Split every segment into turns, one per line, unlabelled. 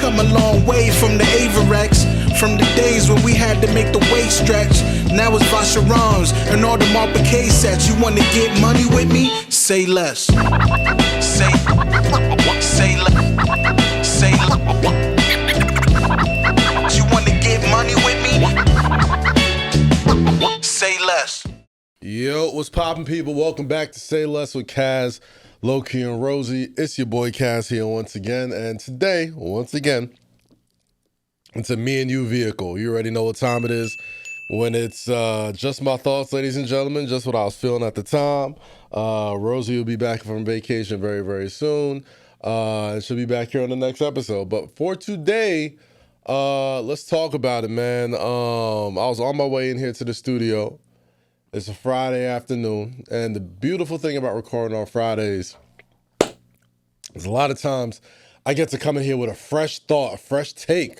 come a long way from the Averex. From the days when we had to make the waist stretch. Now it's Vacherons and all the Marble K sets. You wanna get money with me? Say less. Say less. Say less. You wanna get money with me? Say less.
Yo, what's poppin', people? Welcome back to Say Less with Kaz, Low-Key, and Rosie. It's your boy Kaz here once again, and today, once again, it's a me and you vehicle. You already know what time it is when it's just my thoughts, ladies and gentlemen, just what I was feeling at the time. Rosie will be back from vacation very, very soon, and she'll be back here on the next episode. But for today, let's talk about it, man. I was on my way in here to the studio. It's a Friday afternoon, and the beautiful thing about recording on Fridays is a lot of times I get to come in here with a fresh thought, a fresh take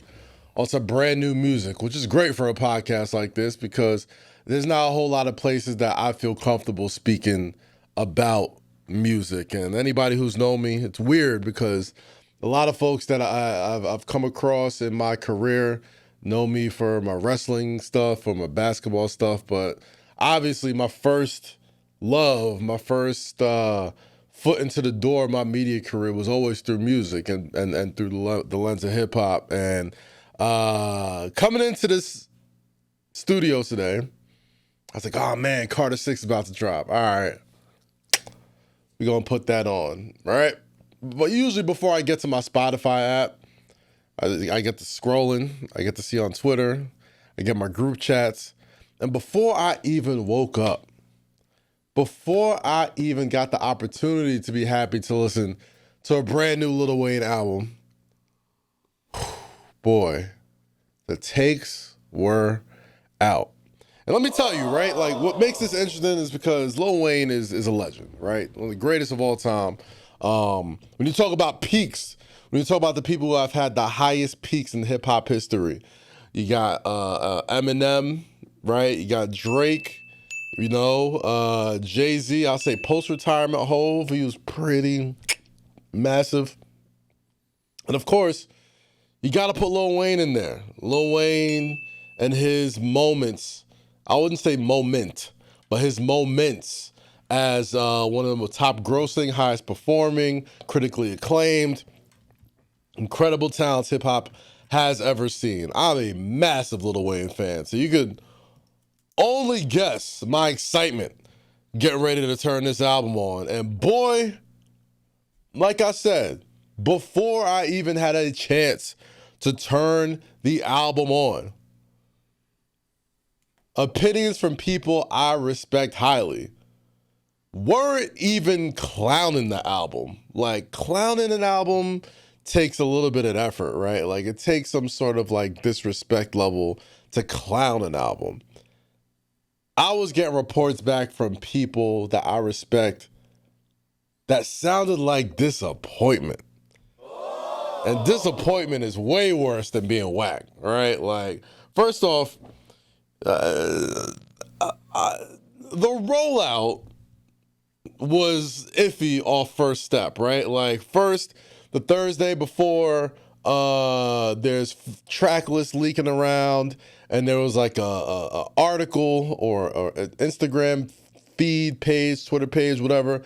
on some brand new music, which is great for a podcast like this because there's not a whole lot of places that I feel comfortable speaking about music. And anybody who's known me, it's weird because a lot of folks that I've come across in my career know me for my wrestling stuff, for my basketball stuff, but obviously my first love, my first foot into the door of my media career was always through music and through the lens of hip hop. And coming into this studio today, I was like, oh man, Carter 6 is about to drop. All right, we're going to put that on, right? But usually before I get to my Spotify app, I get to scrolling, I get to see on Twitter, I get my group chats. And before I even woke up, before I even got the opportunity to be happy to listen to a brand new Lil Wayne album, boy, the takes were out. And let me tell you, right, like what makes this interesting is because Lil Wayne is a legend, right? One of the greatest of all time. When you talk about peaks, when you talk about the people who have had the highest peaks in hip hop history, you got Eminem, right? You got Drake, you know, Jay-Z. I'll say post-retirement Hove. He was pretty massive. And of course, you got to put Lil Wayne in there. Lil Wayne and his moments. I wouldn't say moment, but his moments as one of the top grossing, highest performing, critically acclaimed, incredible talents hip hop has ever seen. I'm a massive Lil Wayne fan. So you could only guess my excitement getting ready to turn this album on. And boy, like I said, before I even had a chance to turn the album on, opinions from people I respect highly weren't even clowning the album. Like, clowning an album takes a little bit of effort, right? Like, it takes some sort of like disrespect level to clown an album. I was getting reports back from people that I respect that sounded like disappointment. And disappointment is way worse than being whack, right? Like, first off, the rollout was iffy off first step, right? Like, first, the Thursday before, there's track list leaking around, and there was like a article or an Instagram feed page, Twitter page, whatever,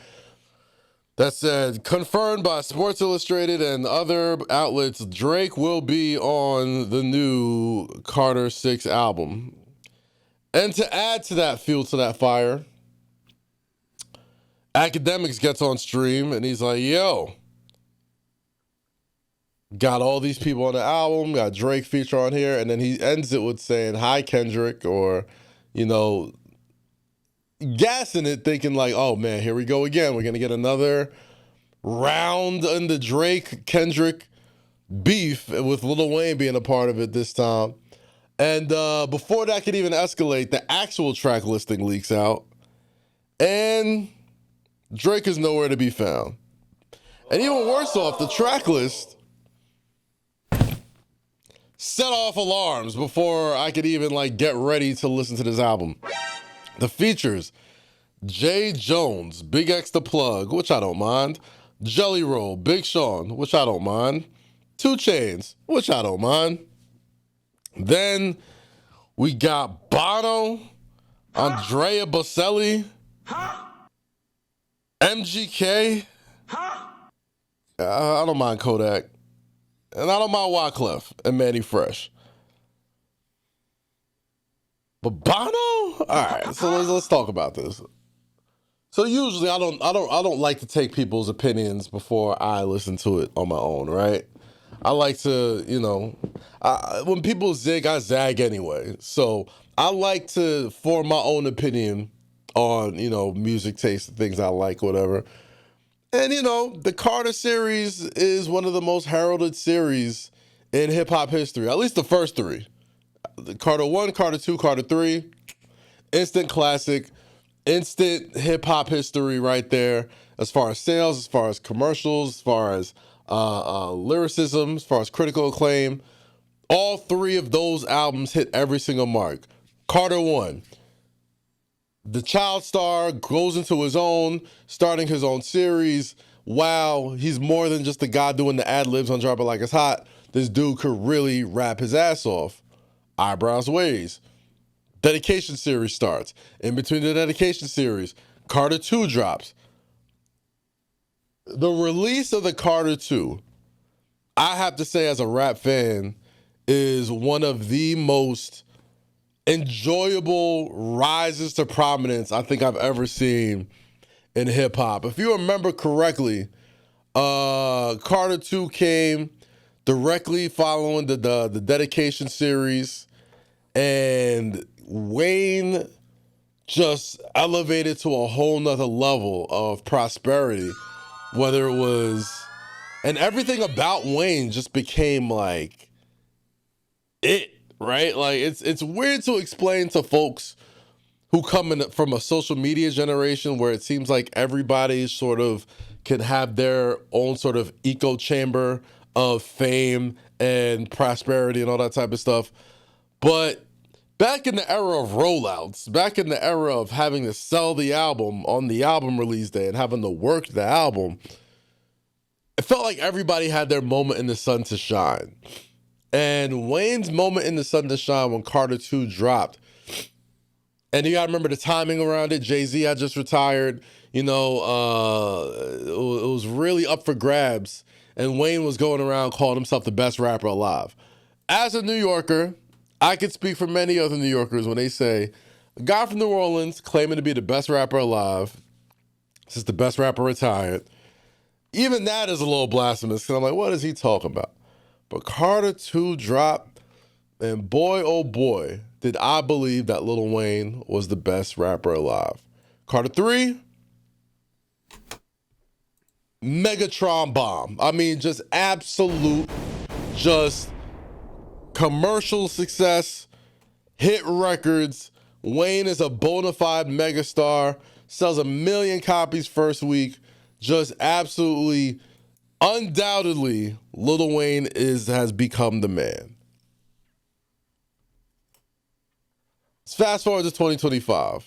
that said, confirmed by Sports Illustrated and other outlets, Drake will be on the new Carter 6 album. And to add to that fuel to that fire, Academics gets on stream and he's like, yo, got all these people on the album, got Drake feature on here, and then he ends it with saying, hi, Kendrick, or, you know, gassing it, thinking like, oh man, here we go again. We're going to get another round in the Drake-Kendrick beef with Lil Wayne being a part of it this time. And before that could even escalate, the actual track listing leaks out, and Drake is nowhere to be found. And even worse off, the track list set off alarms before I could even like get ready to listen to this album. The features: Jay Jones, Big X the Plug, which I don't mind; Jelly Roll, Big Sean, which I don't mind; 2 Chainz, which I don't mind. Then we got Bono, Andrea Bocelli, MGK. I don't mind Kodak. And I don't mind Wyclef and Manny Fresh. But Bono? All right, so let's talk about this. So usually I don't like to take people's opinions before I listen to it on my own, right? I like to, when people zig, I zag anyway. So I like to form my own opinion on, music taste, things I like, whatever. And, the Carter series is one of the most heralded series in hip-hop history, at least the first 3. The Carter 1, Carter 2, Carter 3, instant classic, instant hip-hop history right there, as far as sales, as far as commercials, as far as lyricism, as far as critical acclaim. All 3 of those albums hit every single mark. Carter 1. The child star goes into his own, starting his own series. Wow, he's more than just the guy doing the ad-libs on Drop It Like It's Hot. This dude could really rap his ass off. Eyebrows Ways. Dedication series starts. In between the dedication series, Carter 2 drops. The release of the Carter 2, I have to say as a rap fan, is one of the most enjoyable rises to prominence I think I've ever seen in hip hop. If you remember correctly, Carter 2 came directly following the dedication series, and Wayne just elevated to a whole nother level of prosperity, whether it was, and everything about Wayne just became like it. Right? Like it's weird to explain to folks who come in from a social media generation where it seems like everybody sort of can have their own sort of echo chamber of fame and prosperity and all that type of stuff. But back in the era of rollouts, back in the era of having to sell the album on the album release day and having to work the album, it felt like everybody had their moment in the sun to shine. And Wayne's moment in the sun to shine when Carter 2 dropped. And you gotta remember the timing around it. Jay-Z had just retired. It was really up for grabs. And Wayne was going around calling himself the best rapper alive. As a New Yorker, I could speak for many other New Yorkers when they say, a guy from New Orleans claiming to be the best rapper alive, since the best rapper retired. Even that is a little blasphemous, because I'm like, what is he talking about? But Carter 2 dropped, and boy, oh boy, did I believe that Lil Wayne was the best rapper alive. Carter 3, Megatron bomb. I mean, just absolute, just commercial success, hit records. Wayne is a bona fide megastar, sells 1 million copies first week, just absolutely, undoubtedly, Lil Wayne has become the man. Let's fast forward to 2025.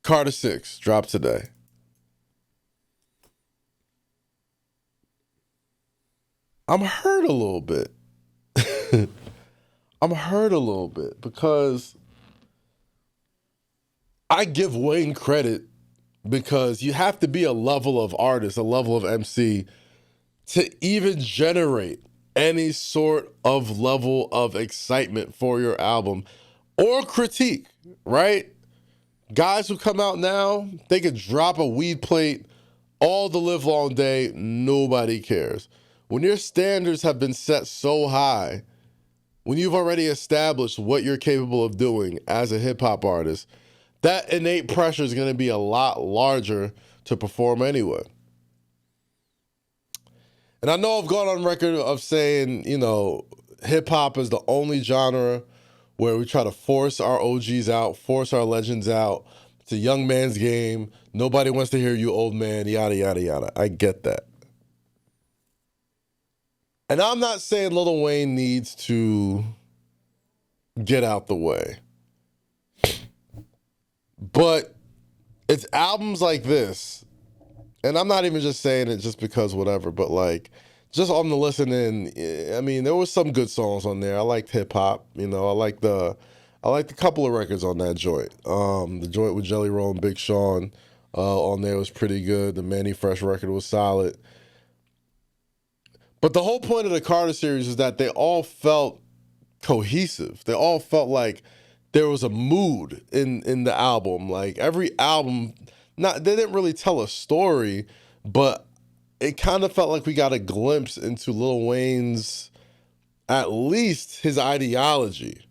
Carter 6 dropped today. I'm hurt a little bit. I'm hurt a little bit because I give Wayne credit, because you have to be a level of artist, a level of MC, to even generate any sort of level of excitement for your album or critique, right? Guys who come out now, they could drop a weed plate all the live long day, nobody cares. When your standards have been set so high, when you've already established what you're capable of doing as a hip hop artist, that innate pressure is going to be a lot larger to perform anyway. And I know I've gone on record of saying, hip hop is the only genre where we try to force our OGs out, force our legends out. It's a young man's game. Nobody wants to hear you, old man, yada, yada, yada. I get that. And I'm not saying Lil Wayne needs to get out the way. But it's albums like this, and I'm not even just saying it just because whatever, but like just on the listening, I mean, there was some good songs on there. I liked hip hop. I liked a couple of records on that joint. The joint with Jelly Roll and Big Sean on there was pretty good. The Manny Fresh record was solid. But the whole point of the Carter series is that they all felt cohesive. They all felt like there was a mood in the album. Like every album, they didn't really tell a story, but it kind of felt like we got a glimpse into Lil Wayne's, at least his ideology.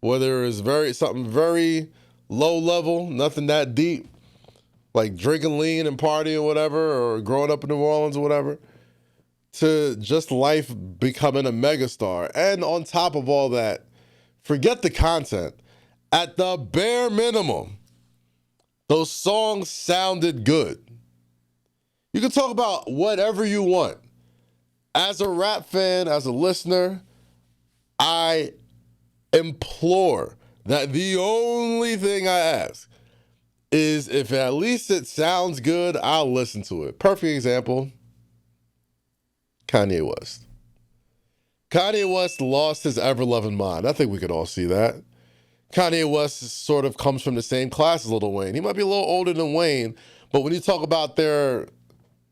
Whether it's something very low level, nothing that deep, like drinking lean and partying or whatever, or growing up in New Orleans or whatever, to just life becoming a megastar. And on top of all that, forget the content. At the bare minimum, those songs sounded good. You can talk about whatever you want. As a rap fan, as a listener, I implore that the only thing I ask is if at least it sounds good, I'll listen to it. Perfect example, Kanye West. Kanye West lost his ever-loving mind. I think we could all see that. Kanye West sort of comes from the same class as Lil Wayne. He might be a little older than Wayne, but when you talk about their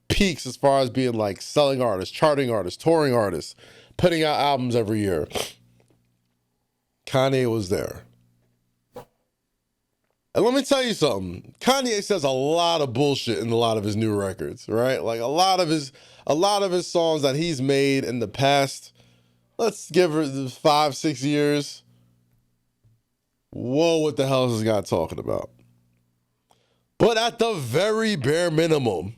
peaks as far as being like selling artists, charting artists, touring artists, putting out albums every year, Kanye was there. And let me tell you something. Kanye says a lot of bullshit in a lot of his new records, right? Like a lot of his songs that he's made in the past, let's give it 5-6 years. Whoa, what the hell is this guy talking about? But at the very bare minimum,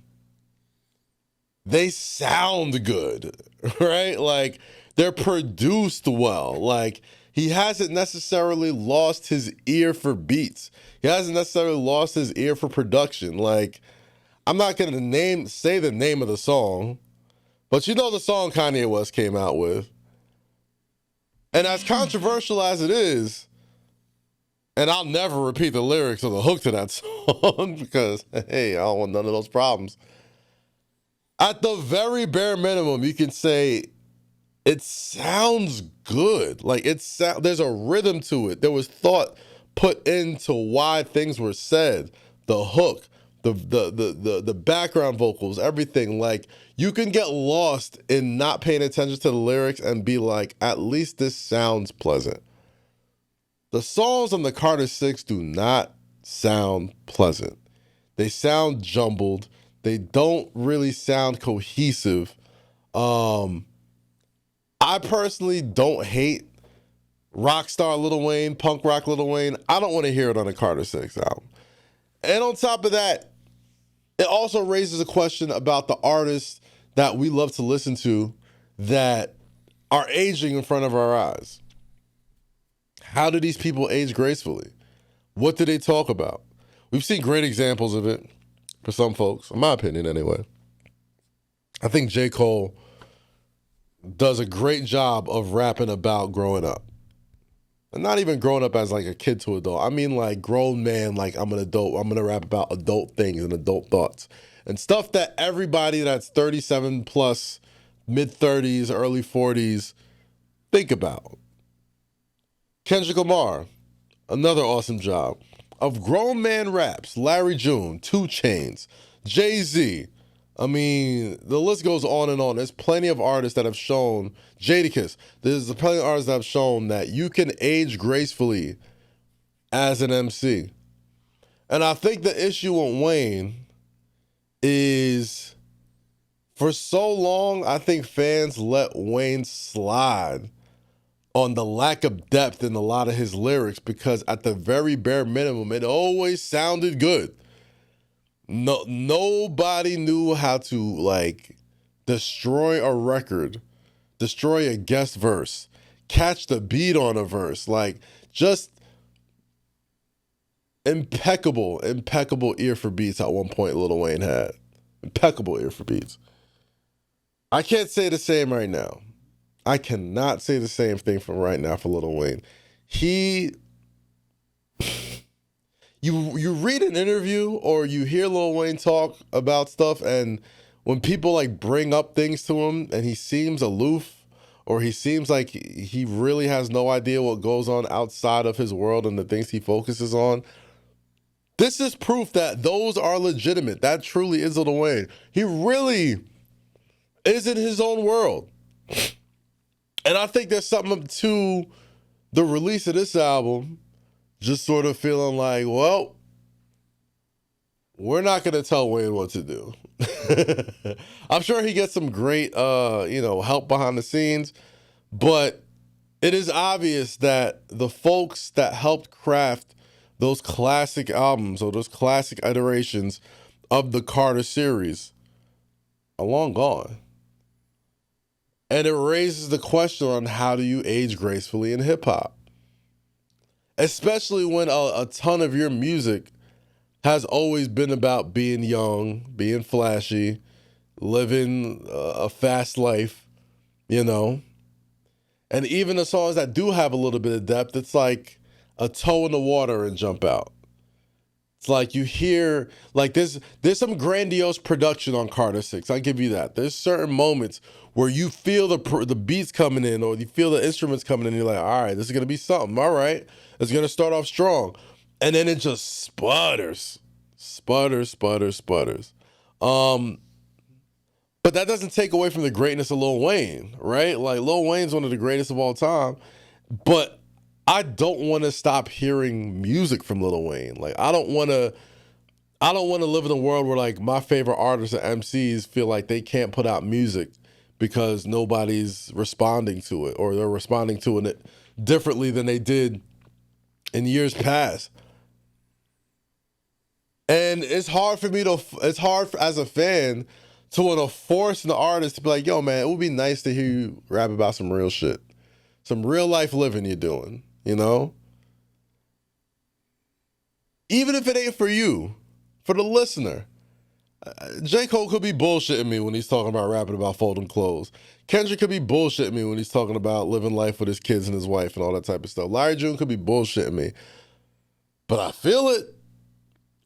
they sound good, right? Like they're produced well. Like he hasn't necessarily lost his ear for beats. He hasn't necessarily lost his ear for production. Like I'm not going to say the name of the song, but you know the song Kanye West came out with. And as controversial as it is, and I'll never repeat the lyrics or the hook to that song because, hey, I don't want none of those problems. At the very bare minimum, you can say it sounds good. Like there's a rhythm to it. There was thought put into why things were said. The hook, the background vocals, everything. Like you can get lost in not paying attention to the lyrics and be like, at least this sounds pleasant. The songs on the Carter 6 do not sound pleasant. They sound jumbled. They don't really sound cohesive. I personally don't hate rockstar Lil Wayne, punk rock Lil Wayne. I don't want to hear it on a Carter 6 album. And on top of that, it also raises a question about the artists that we love to listen to that are aging in front of our eyes. How do these people age gracefully? What do they talk about? We've seen great examples of it for some folks, in my opinion anyway. I think J. Cole does a great job of rapping about growing up. And not even growing up as like a kid to adult. I mean like grown man, like I'm an adult. I'm going to rap about adult things and adult thoughts. And stuff that everybody that's 37 plus, mid-30s, early 40s, think about. Kendrick Lamar, another awesome job. Of grown man raps, Larry June, 2 Chainz, Jay-Z. I mean, the list goes on and on. There's plenty of artists that have shown, Jadakiss, there's plenty of artists that have shown that you can age gracefully as an MC. And I think the issue with Wayne is, for so long, I think fans let Wayne slide on the lack of depth in a lot of his lyrics because at the very bare minimum, it always sounded good. Nobody knew how to like destroy a record, destroy a guest verse, catch the beat on a verse, like just impeccable ear for beats at one point Lil Wayne had. Impeccable ear for beats. I can't say the same right now. I cannot say the same thing from right now for Lil Wayne. You read an interview or you hear Lil Wayne talk about stuff, and when people like bring up things to him and he seems aloof, or he seems like he really has no idea what goes on outside of his world and the things he focuses on, this is proof that those are legitimate. That truly is Lil Wayne. He really is in his own world. And I think there's something to the release of this album just sort of feeling like, well, we're not going to tell Wayne what to do. I'm sure he gets some great, help behind the scenes, but it is obvious that the folks that helped craft those classic albums or those classic iterations of the Carter series are long gone. And it raises the question on how do you age gracefully in hip hop? Especially when a ton of your music has always been about being young, being flashy, living a fast life, And even the songs that do have a little bit of depth, it's like a toe in the water and jump out. It's like you hear, like there's some grandiose production on Carter 6. I'll give you that. There's certain moments where you feel the beats coming in or you feel the instruments coming in and you're like, all right, this is going to be something. All right, it's going to start off strong. And then it just sputters. But that doesn't take away from the greatness of Lil Wayne, right? Like Lil Wayne's one of the greatest of all time. But I don't want to stop hearing music from Lil Wayne. Like I don't want to live in a world where like my favorite artists and MCs feel like they can't put out music because nobody's responding to it or they're responding to it differently than they did in years past. And it's hard as a fan to want to force an artist to be like, yo, man, it would be nice to hear you rap about some real shit. Some real life living you're doing, Even if it ain't for you, for the listener. J. Cole could be bullshitting me when he's talking about rapping about folding clothes. Kendrick could be bullshitting me when he's talking about living life with his kids and his wife and all that type of stuff. Larry June could be bullshitting me. But I feel it.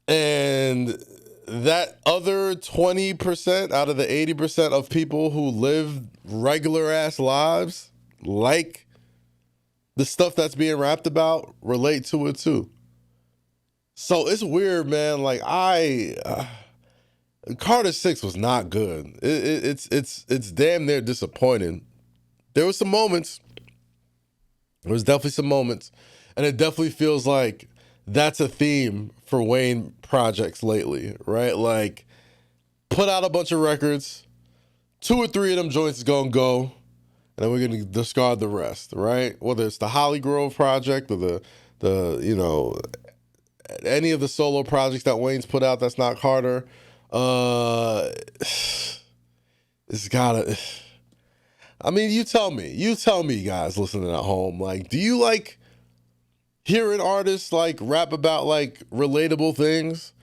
And that other 20% out of the 80% of people who live regular ass lives, like the stuff that's being rapped about, relate to it too. So it's weird, man. Like Carter 6 was not good. It's damn near disappointing. There was some moments. There was definitely some moments, and it definitely feels like that's a theme for Wayne projects lately, right? Like, put out a bunch of records, 2 or 3 of them joints is gonna go, and then we're gonna discard the rest, right? Whether it's the Holly Grove project or the any of the solo projects that Wayne's put out that's not Carter, it's gotta. I mean, you tell me, guys listening at home, like, do you like hearing artists like rap about like relatable things?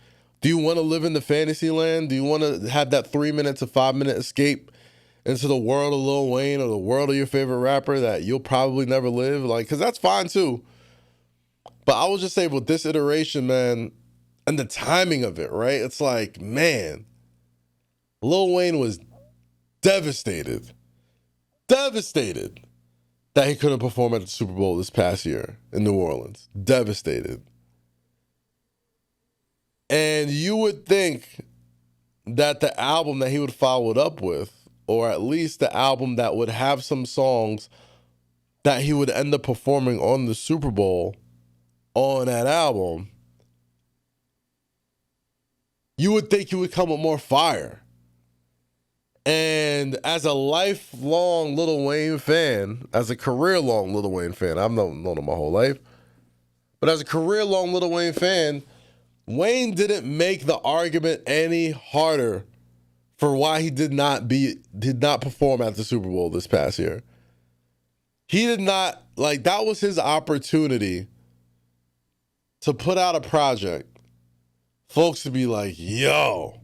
Do you want to live in the fantasy land? Do you want to have that 3-minute to 5-minute escape into the world of Lil Wayne or the world of your favorite rapper that you'll probably never live? Like, because that's fine too. But I will just say with this iteration, man, and the timing of it, right? It's like, man, Lil Wayne was devastated that he couldn't perform at the Super Bowl this past year in New Orleans. Devastated. And you would think that the album that he would follow it up with, or at least the album that would have some songs that he would end up performing on the Super Bowl on that album, you would think he would come with more fire. And as a lifelong Lil Wayne fan, as a career-long Lil Wayne fan, I've known him my whole life, but as a career-long Lil Wayne fan, Wayne didn't make the argument any harder for why he did not perform at the Super Bowl this past year. He did not, like, that was his opportunity to put out a project. Folks to be like, yo,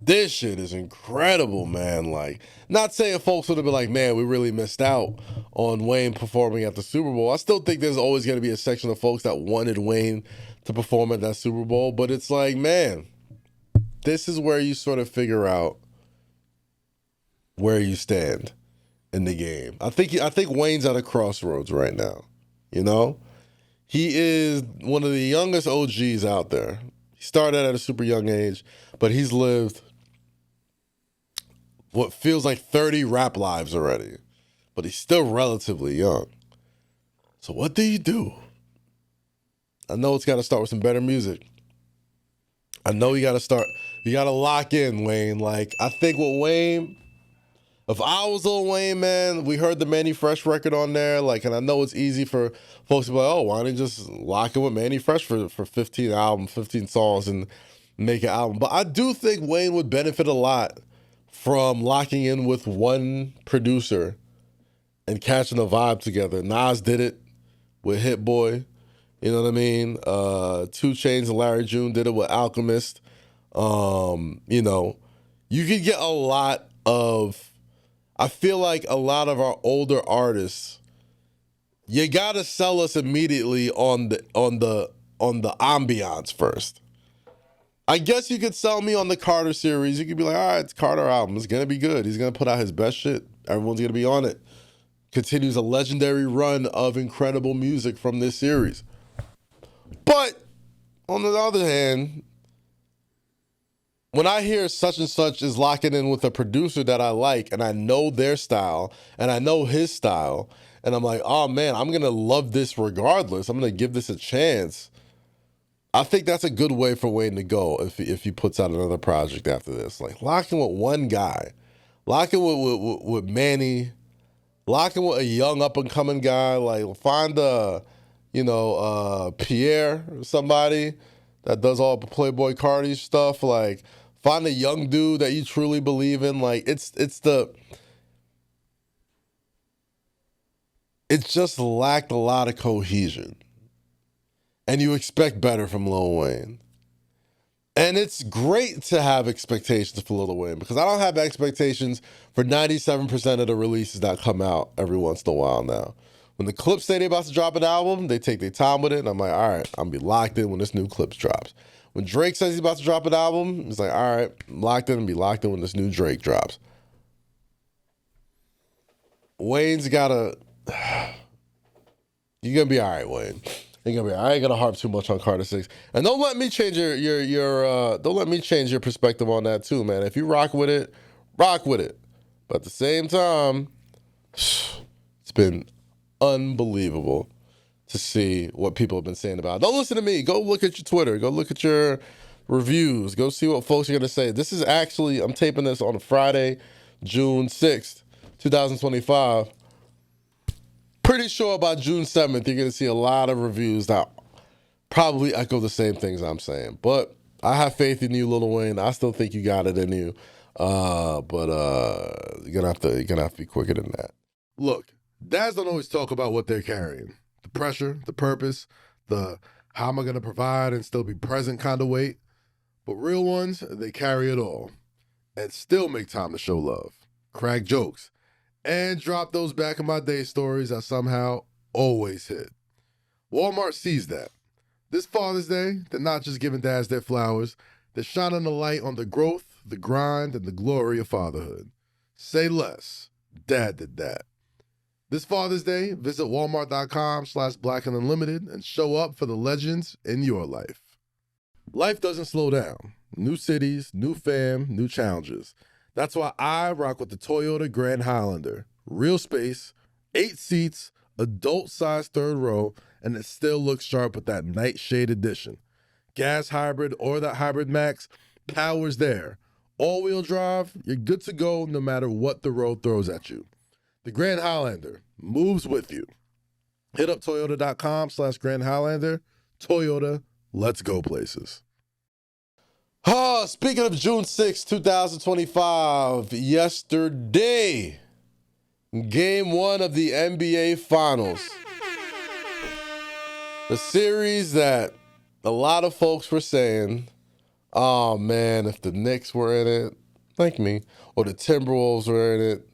this shit is incredible, man. Like, not saying folks would have been like, man, we really missed out on Wayne performing at the Super Bowl. I still think there's always going to be a section of folks that wanted Wayne to perform at that Super Bowl. But it's like, man, this is where you sort of figure out where you stand in the game. I think Wayne's at a crossroads right now. You know, he is one of the youngest OGs out there. He started at a super young age, but he's lived what feels like 30 rap lives already. But he's still relatively young. So what do you do? I know it's got to start with some better music. I know you got to lock in, Wayne. Like, I think with Wayne, if I was Lil Wayne, man, we heard the Manny Fresh record on there. Like, and I know it's easy for folks to be like, oh, why don't you just lock in with Manny Fresh for 15 songs and make an album? But I do think Wayne would benefit a lot from locking in with one producer and catching a vibe together. Nas did it with Hit Boy. You know what I mean? 2 Chainz and Larry June did it with Alchemist. You know, you could get a lot of, I feel like a lot of our older artists, you gotta sell us immediately on the ambiance first. I guess you could sell me on the Carter series. You could be like, all right, it's Carter album. It's gonna be good. He's gonna put out his best shit. Everyone's gonna be on it. Continues a legendary run of incredible music from this series. But on the other hand, when I hear such and such is locking in with a producer that I like and I know their style and I know his style, and I'm like, oh man, I'm going to love this regardless. I'm going to give this a chance. I think that's a good way for Wayne to go if he puts out another project after this. Like, lock in with one guy. Lock in with Manny. Lock in with a young up-and-coming guy. Like, find Pierre or somebody that does all the Playboy Cardi stuff. Like, find a young dude that you truly believe in. Like, it just lacked a lot of cohesion. And you expect better from Lil Wayne. And it's great to have expectations for Lil Wayne because I don't have expectations for 97% of the releases that come out every once in a while now. When the Clips say they're about to drop an album, they take their time with it, and I'm like, all right, I'm going to be locked in when this new Clips drops. When Drake says he's about to drop an album, it's like, all right, I'm locked in and be locked in when this new Drake drops. Wayne's got to... You're going to be all right, Wayne. You're gonna be. I ain't gonna harp too much on Carter 6, and don't let me change don't let me change your perspective on that too, man. If you rock with it, rock with it. But at the same time, it's been unbelievable to see what people have been saying about it. Don't listen to me. Go look at your Twitter. Go look at your reviews. Go see what folks are gonna say. This is actually, I'm taping this on Friday, June 6th, 2025. Pretty sure by June 7th, you're going to see a lot of reviews that probably echo the same things I'm saying. But I have faith in you, Lil Wayne. I still think you got it in you. But you're gonna have to be quicker than that. Look, dads don't always talk about what they're carrying. The pressure, the purpose, the how am I going to provide and still be present kind of weight. But real ones, they carry it all and still make time to show love, crack jokes, and drop those back in my day stories that somehow always hit. Walmart sees that. This Father's Day, they're not just giving dads their flowers, they're shining a light on the growth, the grind, and the glory of fatherhood. Say less. Dad did that. This Father's Day, visit walmart.com/blackandunlimited and show up for the legends in your life. Life doesn't slow down. New cities, new fam, new challenges. That's why I rock with the Toyota Grand Highlander. Real space, 8 seats, adult-size third row, and it still looks sharp with that nightshade edition. Gas hybrid or that hybrid max, power's there. All-wheel drive, you're good to go no matter what the road throws at you. The Grand Highlander moves with you. Hit up toyota.com/Grand Highlander. Toyota, let's go places. Speaking of June 6, 2025, yesterday, Game 1 of the NBA Finals. The series that a lot of folks were saying, oh man, if the Knicks were in it, thank me, or the Timberwolves were in it,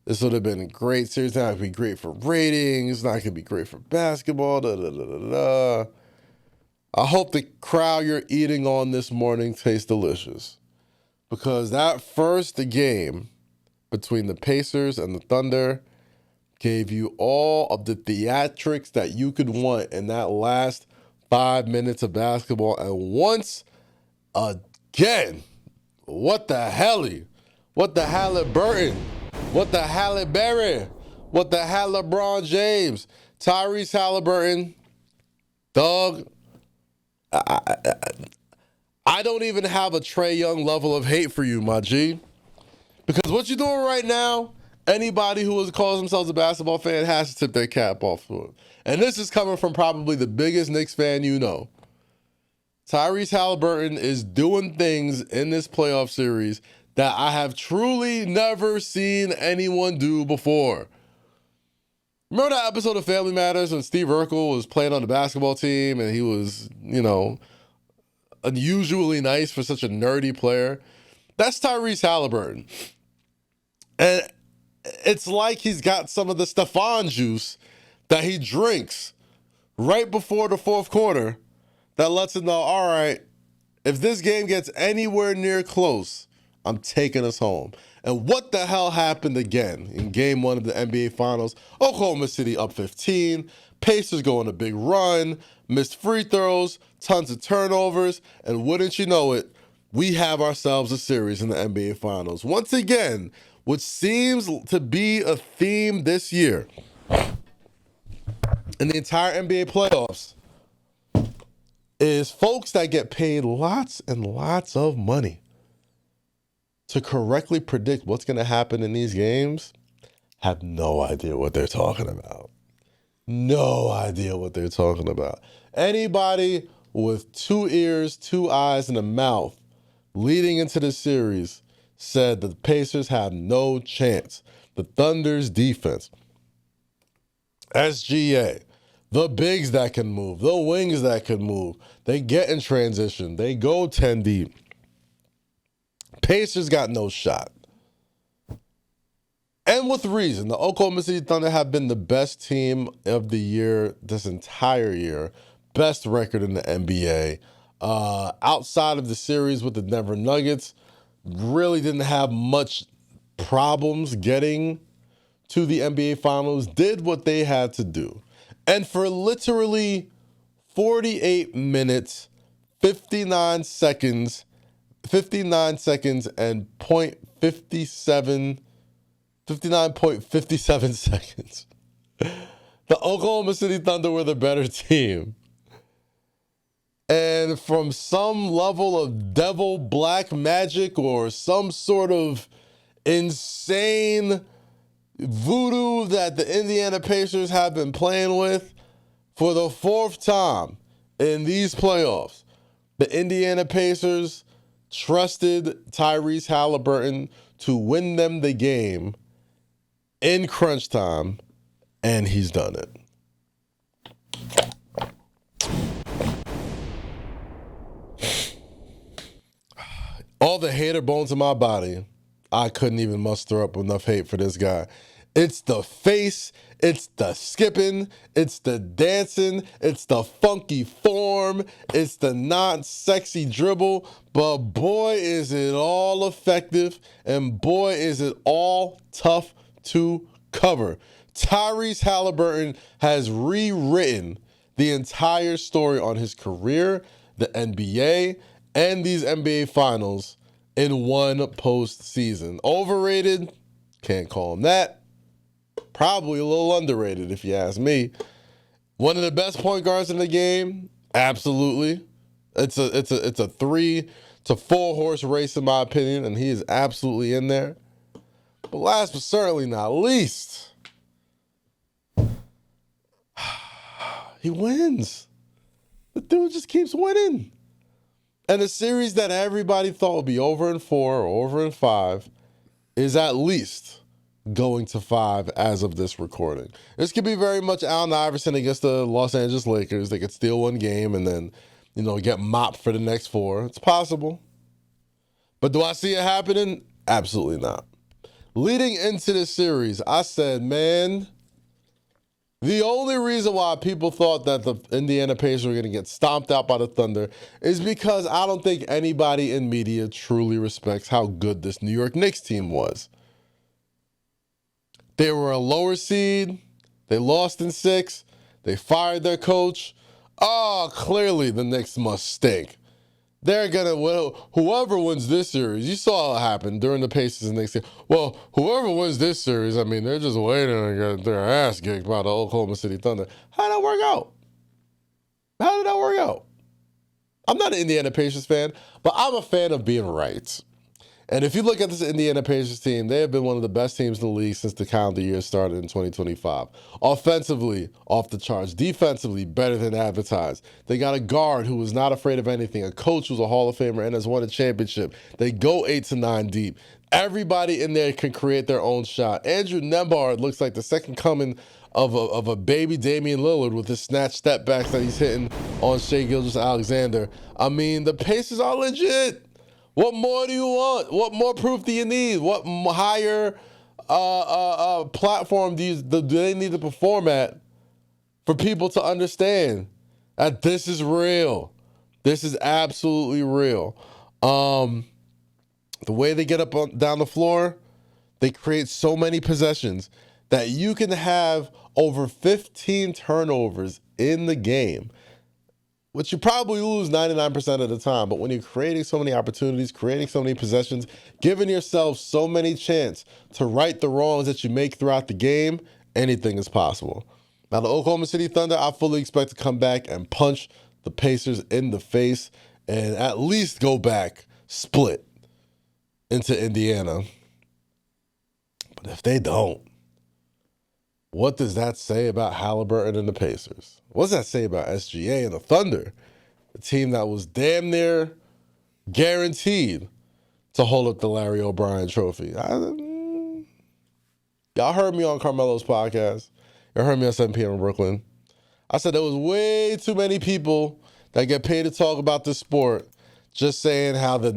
this would have been a great series. Now it could be great for ratings, now it could be great for basketball, da da da da da. I hope the crowd you're eating on this morning tastes delicious. Because that first game between the Pacers and the Thunder gave you all of the theatrics that you could want in that last 5 minutes of basketball. And once again, what the helly? What the Halliburton? What the Halle Berry? What the LeBron James? Tyrese Halliburton, dog. I don't even have a Trae Young level of hate for you, my G. Because what you're doing right now, anybody who calls themselves a basketball fan has to tip their cap off to it. And this is coming from probably the biggest Knicks fan you know. Tyrese Halliburton is doing things in this playoff series that I have truly never seen anyone do before. Remember that episode of Family Matters when Steve Urkel was playing on the basketball team and he was, unusually nice for such a nerdy player? That's Tyrese Halliburton. And it's like he's got some of the Stephon juice that he drinks right before the fourth quarter that lets him know, all right, if this game gets anywhere near close, I'm taking us home. And what the hell happened again in game 1 of the NBA Finals? Oklahoma City up 15. Pacers go on a big run. Missed free throws. Tons of turnovers. And wouldn't you know it, we have ourselves a series in the NBA Finals. Once again, which seems to be a theme this year in the entire NBA playoffs, is folks that get paid lots and lots of money to correctly predict what's going to happen in these games have no idea what they're talking about. No idea what they're talking about. Anybody with 2 ears, 2 eyes, and a mouth leading into the series said that the Pacers have no chance. The Thunder's defense, SGA, the bigs that can move, the wings that can move, they get in transition, they go 10 deep. Pacers got no shot. And with reason, the Oklahoma City Thunder have been the best team of the year this entire year. Best record in the NBA. Outside of the series with the Denver Nuggets, really didn't have much problems getting to the NBA Finals. Did what they had to do. And for literally 48 minutes, 59 seconds and 59.57 seconds, the Oklahoma City Thunder were the better team. And from some level of devil black magic or some sort of insane voodoo that the Indiana Pacers have been playing with for the 4th time in these playoffs, the Indiana Pacers trusted Tyrese Halliburton to win them the game in crunch time, and he's done it. All the hater bones in my body, I couldn't even muster up enough hate for this guy. It's the face, it's the skipping, it's the dancing, it's the funky form, it's the non-sexy dribble, but boy is it all effective, and boy is it all tough to cover. Tyrese Halliburton has rewritten the entire story on his career, the NBA, and these NBA Finals in one postseason. Overrated? Can't call him that. Probably a little underrated if you ask me. One of the best point guards in the game? Absolutely. It's a 3 to 4 horse race in my opinion, and he is absolutely in there. But last but certainly not least, he wins. The dude just keeps winning. And a series that everybody thought would be over in 4 or over in 5 is at least going to 5 as of this recording. This could be very much Allen Iverson against the Los Angeles Lakers. They could steal one game and then, get mopped for the next 4. It's possible. But do I see it happening? Absolutely not. Leading into this series, I said, man, the only reason why people thought that the Indiana Pacers were going to get stomped out by the Thunder is because I don't think anybody in media truly respects how good this New York Knicks team was. They were a lower seed. They lost in 6. They fired their coach. Oh, clearly the Knicks must stink. They're gonna whoever wins this series. You saw what happened during the Pacers and Knicks game. Well, whoever wins this series, I mean, they're just waiting to get their ass kicked by the Oklahoma City Thunder. How did that work out? How did that work out? I'm not an Indiana Pacers fan, but I'm a fan of being right. And if you look at this Indiana Pacers team, they have been one of the best teams in the league since the calendar year started in 2025. Offensively, off the charts. Defensively, better than advertised. They got a guard who was not afraid of anything, a coach who's a Hall of Famer and has won a championship. They go 8 to 9 deep. Everybody in there can create their own shot. Andrew Nembhard looks like the second coming of a baby Damian Lillard with his snatch step backs that he's hitting on Shai Gilgeous-Alexander. I mean, the Pacers are legit. What more do you want? What more proof do you need? What higher platform do they need to perform at for people to understand that this is real? This is absolutely real. The way they get up down the floor, they create so many possessions that you can have over 15 turnovers in the game, which you probably lose 99% of the time. But when you're creating so many opportunities, creating so many possessions, giving yourself so many chances to right the wrongs that you make throughout the game, anything is possible. Now, the Oklahoma City Thunder, I fully expect to come back and punch the Pacers in the face and at least go back split into Indiana. But if they don't, what does that say about Halliburton and the Pacers? What does that say about SGA and the Thunder? A team that was damn near guaranteed to hold up the Larry O'Brien trophy. Y'all heard me on Carmelo's podcast. Y'all heard me at 7 p.m. in Brooklyn. I said there was way too many people that get paid to talk about this sport just saying how the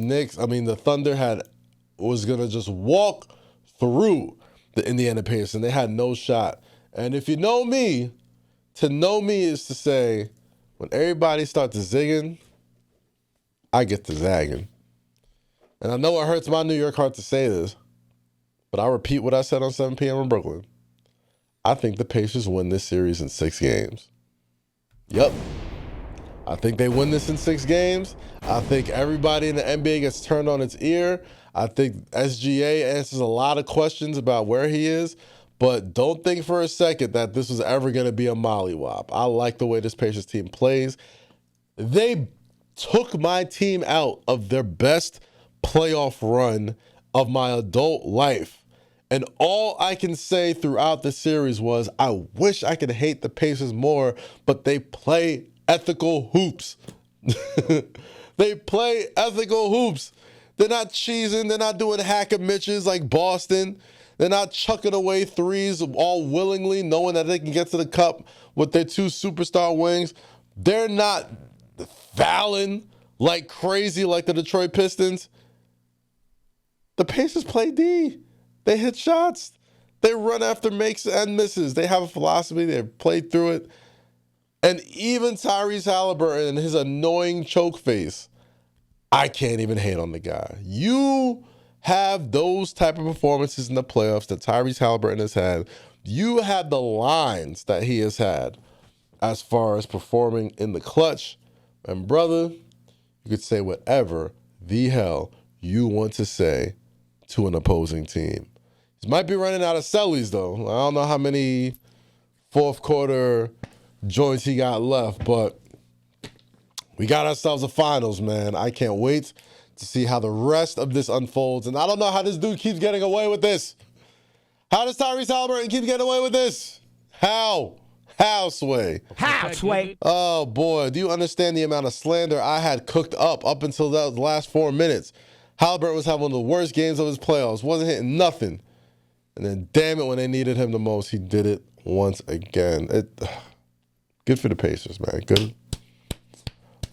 Thunder was going to just walk through the Indiana Pacers and they had no shot. And if you know me, to know me is to say, when everybody starts zigging, I get to zagging. And I know it hurts my New York heart to say this, but I'll repeat what I said on 7 p.m. in Brooklyn. I think the Pacers win this series in 6 games. Yep. I think they win this in 6 games. I think everybody in the NBA gets turned on its ear. I think SGA answers a lot of questions about where he is. But don't think for a second that this was ever going to be a mollywop. I like the way this Pacers team plays. They took my team out of their best playoff run of my adult life. And all I can say throughout the series was, I wish I could hate the Pacers more, but they play ethical hoops. They play ethical hoops. They're not cheesing. They're not doing hack-a-mitches like Boston. They're not chucking away threes all willingly, knowing that they can get to the cup with their 2 superstar wings. They're not fouling like crazy like the Detroit Pistons. The Pacers play D. They hit shots. They run after makes and misses. They have a philosophy. They've played through it. And even Tyrese Halliburton and his annoying choke face, I can't even hate on the guy. You have those type of performances in the playoffs that Tyrese Halliburton has had. You have the lines that he has had as far as performing in the clutch. And brother, you could say whatever the hell you want to say to an opposing team. He might be running out of cellies though. I don't know how many fourth quarter joints he got left, but we got ourselves a finals, man. I can't wait to see how the rest of this unfolds. And I don't know how this dude keeps getting away with this. How does Tyrese Halliburton keep getting away with this? How? How, Sway?
How, Sway?
Oh, boy. Do you understand the amount of slander I had cooked up until the last 4 minutes? Halliburton was having one of the worst games of his playoffs. Wasn't hitting nothing. And then, damn it, when they needed him the most, he did it once again. Good for the Pacers, man. Good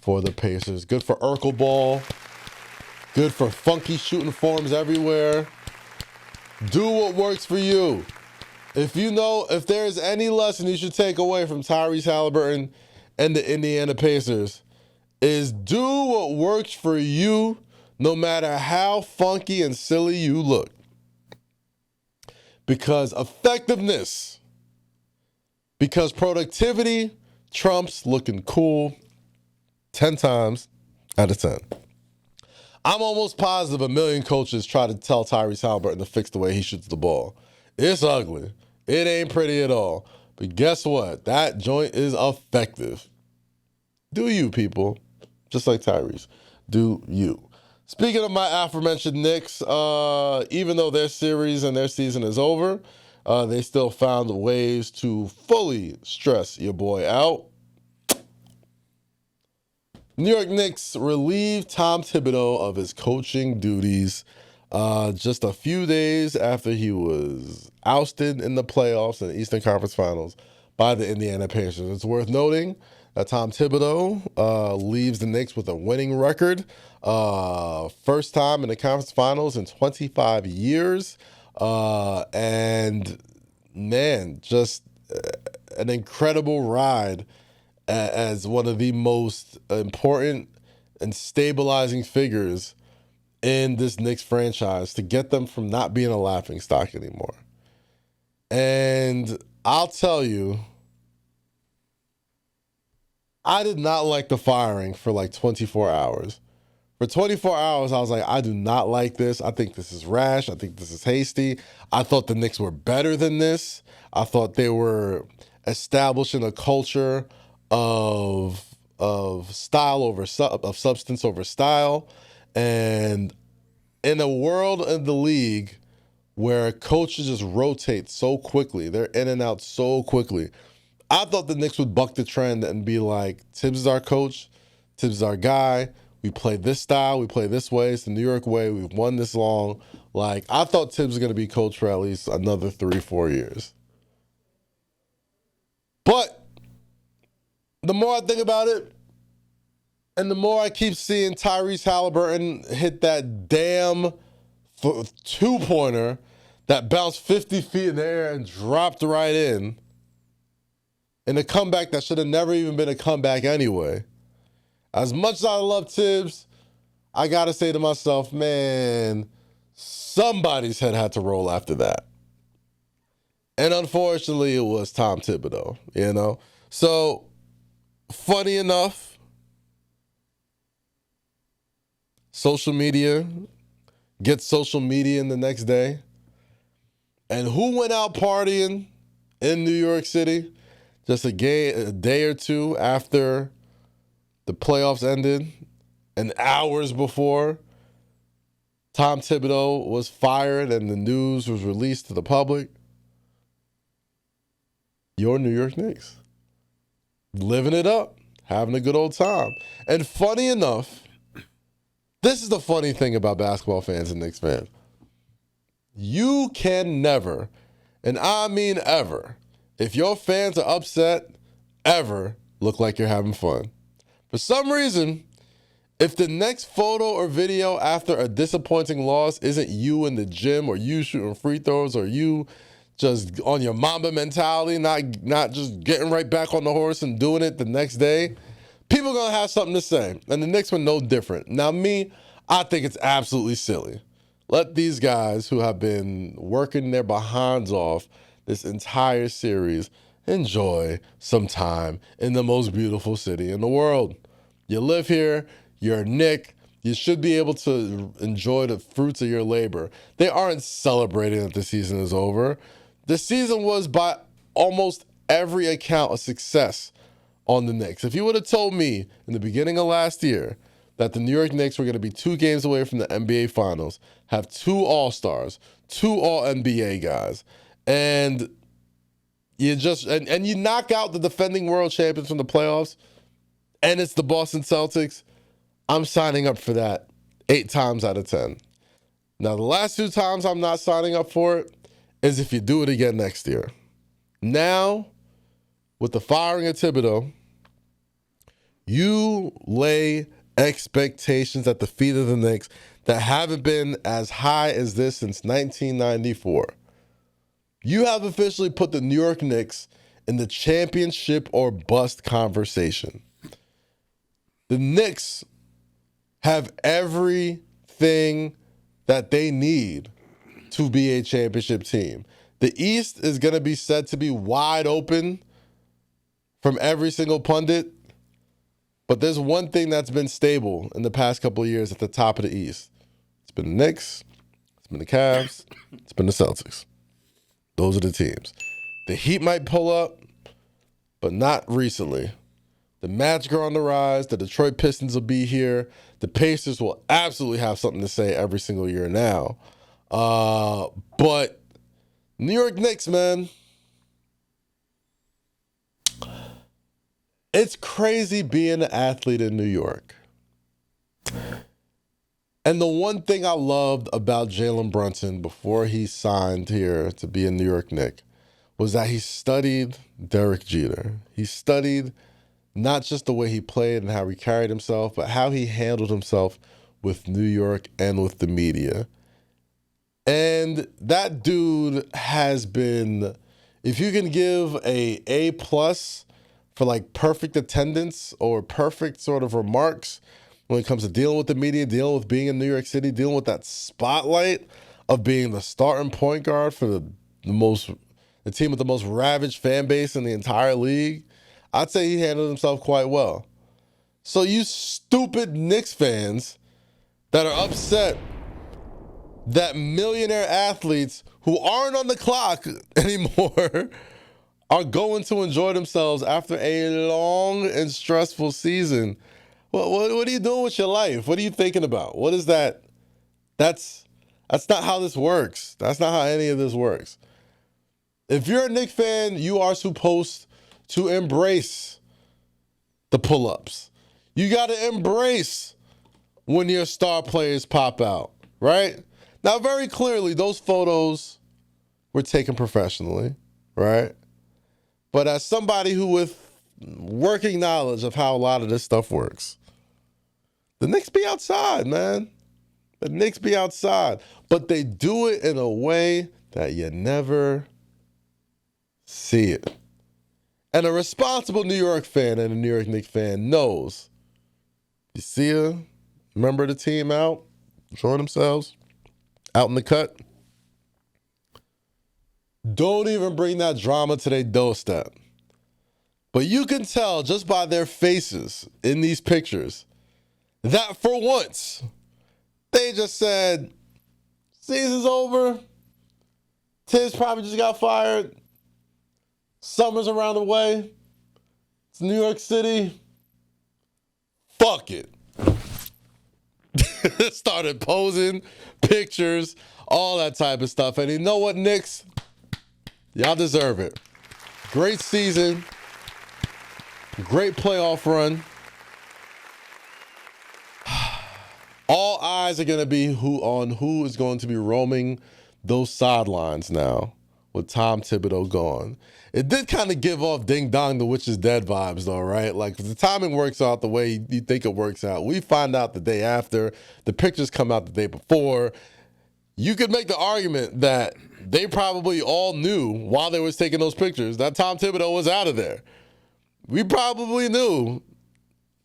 for the Pacers. Good for Urkel Ball. Good for funky shooting forms everywhere. Do what works for you. If there's any lesson you should take away from Tyrese Halliburton and the Indiana Pacers, is do what works for you no matter how funky and silly you look. because effectiveness, because productivity trumps looking cool 10 times out of 10. I'm almost positive a million coaches try to tell Tyrese Halliburton to fix the way he shoots the ball. It's ugly. It ain't pretty at all. But guess what? That joint is effective. Do you, people? Just like Tyrese. Do you. Speaking of my aforementioned Knicks, even though their series and their season is over, they still found ways to fully stress your boy out. New York Knicks relieved Tom Thibodeau of his coaching duties just a few days after he was ousted in the playoffs in the Eastern Conference Finals by the Indiana Pacers. It's worth noting that Tom Thibodeau leaves the Knicks with a winning record. First time in the conference finals in 25 years. And man, just an incredible ride as one of the most important and stabilizing figures in this Knicks franchise to get them from not being a laughingstock anymore. And I'll tell you, I did not like the firing for like 24 hours. For 24 hours, I was like, I do not like this. I think this is rash. I think this is hasty. I thought the Knicks were better than this. I thought they were establishing a culture of style over of substance over style. And in a world in the league where coaches just rotate so quickly, they're in and out so quickly, I thought the Knicks would buck the trend and be like, Tibbs is our coach, Tibbs is our guy. We play this style, we play this way. It's the New York way. We've won this long. Like, I thought Tibbs was going to be coach for at least another 3-4 years. But the more I think about it, and the more I keep seeing Tyrese Halliburton hit that damn two-pointer that bounced 50 feet in the air and dropped right in a comeback that should have never even been a comeback anyway. As much as I love Tibbs, I got to say to myself, man, somebody's head had to roll after that. And unfortunately, it was Tom Thibodeau, you know? So, funny enough, social media gets social media in the next day. And who went out partying in New York City just a day or two after the playoffs ended and hours before Tom Thibodeau was fired and the news was released to the public? Your New York Knicks. Living it up, having a good old time. And funny enough, this is the funny thing about basketball fans and Knicks fans. You can never, and I mean ever, if your fans are upset, ever look like you're having fun. For some reason, if the next photo or video after a disappointing loss isn't you in the gym or you shooting free throws or you just on your Mamba mentality, not just getting right back on the horse and doing it the next day, people are going to have something to say. And the Knicks were no different. Now, me, I think it's absolutely silly. Let these guys who have been working their behinds off this entire series enjoy some time in the most beautiful city in the world. You live here, you're a Knick, you should be able to enjoy the fruits of your labor. They aren't celebrating that the season is over. The season was, by almost every account, a success on the Knicks. If you would have told me in the beginning of last year that the New York Knicks were going to be 2 games away from the NBA Finals, have 2 All-Stars, 2 All-NBA guys, and you just and you knock out the defending world champions from the playoffs, and it's the Boston Celtics, I'm signing up for that 8 times out of 10. Now, the last 2 times I'm not signing up for it is if you do it again next year. Now, with the firing of Thibodeau, you lay expectations at the feet of the Knicks that haven't been as high as this since 1994. You have officially put the New York Knicks in the championship or bust conversation. The Knicks have everything that they need to be a championship team. The East is going to be said to be wide open from every single pundit. But there's one thing that's been stable in the past couple of years at the top of the East. It's been the Knicks, it's been the Cavs, it's been the Celtics. Those are the teams. The Heat might pull up, but not recently. The Magic are on the rise. The Detroit Pistons will be here. The Pacers will absolutely have something to say every single year now. But New York Knicks, man. It's crazy being an athlete in New York. And the one thing I loved about Jalen Brunson before he signed here to be a New York Knick was that he studied Derek Jeter. He studied not just the way he played and how he carried himself, but how he handled himself with New York and with the media. And that dude has been, if you can give A+ for like perfect attendance or perfect sort of remarks when it comes to dealing with the media, dealing with being in New York City, dealing with that spotlight of being the starting point guard for the team with the most ravaged fan base in the entire league, I'd say he handled himself quite well. So you stupid Knicks fans that are upset that millionaire athletes who aren't on the clock anymore are going to enjoy themselves after a long and stressful season. What are you doing with your life? What are you thinking about? What is that? That's not how this works. That's not how any of this works. If you're a Knicks fan, you are supposed to embrace the pull-ups. You got to embrace when your star players pop out, right? Now, very clearly, those photos were taken professionally, right? But as somebody who with working knowledge of how a lot of this stuff works, the Knicks be outside, man. The Knicks be outside. But they do it in a way that you never see it. And a responsible New York fan and a New York Knicks fan knows. You see a member of the team out, enjoying themselves, out in the cut. Don't even bring that drama to their doorstep. But you can tell just by their faces in these pictures that for once, they just said, season's over. Tiz probably just got fired. Summer's around the way. It's New York City. Fuck it. Started posing pictures, all that type of stuff. And you know what, Knicks? Y'all deserve it. Great season. Great playoff run. All eyes are going to be who is going to be roaming those sidelines now with Tom Thibodeau gone. It did kind of give off Ding Dong the Witch is Dead vibes though, right? Like if the timing works out the way you think it works out, we find out the day after, the pictures come out the day before. You could make the argument that they probably all knew while they was taking those pictures that Tom Thibodeau was out of there. We probably knew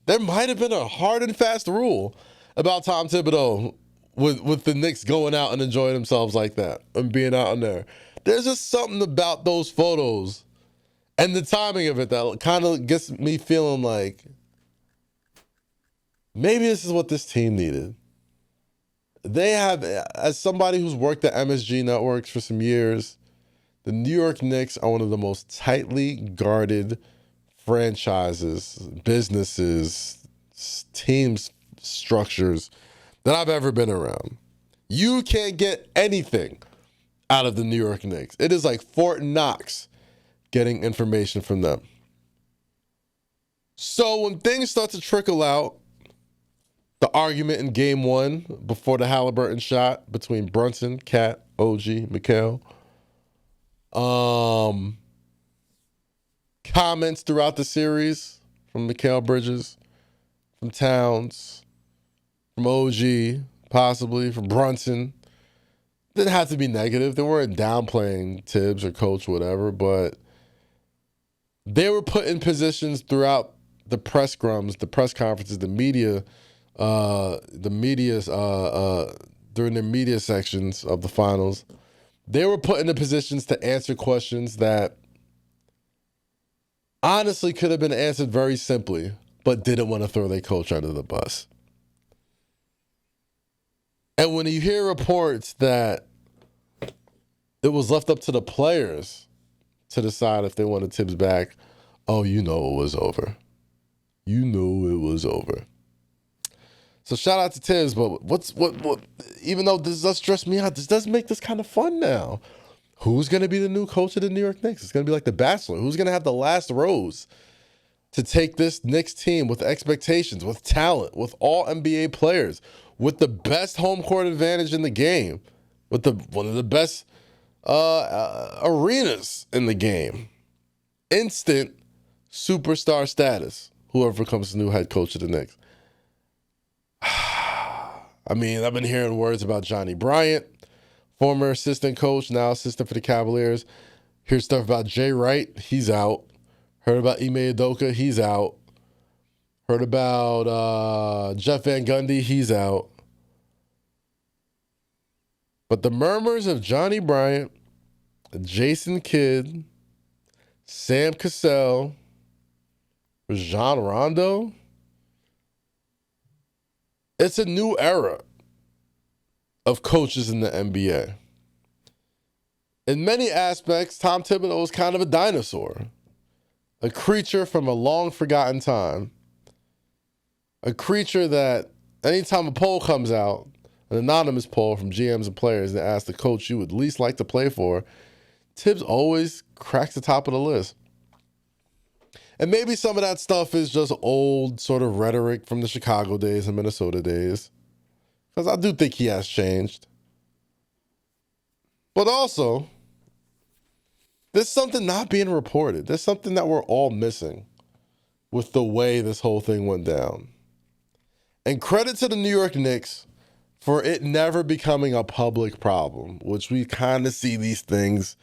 there might have been a hard and fast rule about Tom Thibodeau with the Knicks going out and enjoying themselves like that and being out in there. There's just something about those photos and the timing of it that kind of gets me feeling like maybe this is what this team needed. They have, as somebody who's worked at MSG Networks for some years, the New York Knicks are one of the most tightly guarded franchises, businesses, teams, structures that I've ever been around. You can't get anything out of the New York Knicks. It is like Fort Knox getting information from them. So when things start to trickle out, the argument in game one before the Halliburton shot between Brunson, Cat, OG, Mikal, comments throughout the series from Mikal Bridges, from Towns, from OG, possibly from Brunson. Didn't have to be negative. They weren't downplaying Tibbs or coach, whatever, but they were put in positions throughout the press scrums, the press conferences, the media, during the media sections of the finals, They were put in the positions to answer questions that honestly could have been answered very simply, but didn't want to throw their coach under the bus. And when you hear reports that it was left up to the players to decide if they wanted Tibbs back, oh, you know it was over. You knew it was over. So shout out to Tibbs, but what? Even though this does stress me out, this does make this kind of fun now. Who's going to be the new coach of the New York Knicks? It's going to be like The Bachelor. Who's going to have the last rose to take this Knicks team with expectations, with talent, with all NBA players, with the best home court advantage in the game, with one of the best arenas in the game? Instant superstar status, whoever becomes the new head coach of the Knicks. I mean, I've been hearing words about Johnny Bryant, former assistant coach, now assistant for the Cavaliers. Hear stuff about Jay Wright, he's out. Heard about Ime Udoka, he's out. Heard about Jeff Van Gundy, he's out. But the murmurs of Johnny Bryant, Jason Kidd, Sam Cassell, Rajon Rondo, it's a new era of coaches in the NBA. In many aspects, Tom Thibodeau is kind of a dinosaur, a creature from a long-forgotten time, a creature that anytime a poll comes out, an anonymous poll from GMs and players that asks the coach you would least like to play for, Tibbs always cracks the top of the list. And maybe some of that stuff is just old sort of rhetoric from the Chicago days and Minnesota days, because I do think he has changed. But also, there's something not being reported. There's something that we're all missing with the way this whole thing went down. And credit to the New York Knicks for it never becoming a public problem, which we kind of see these things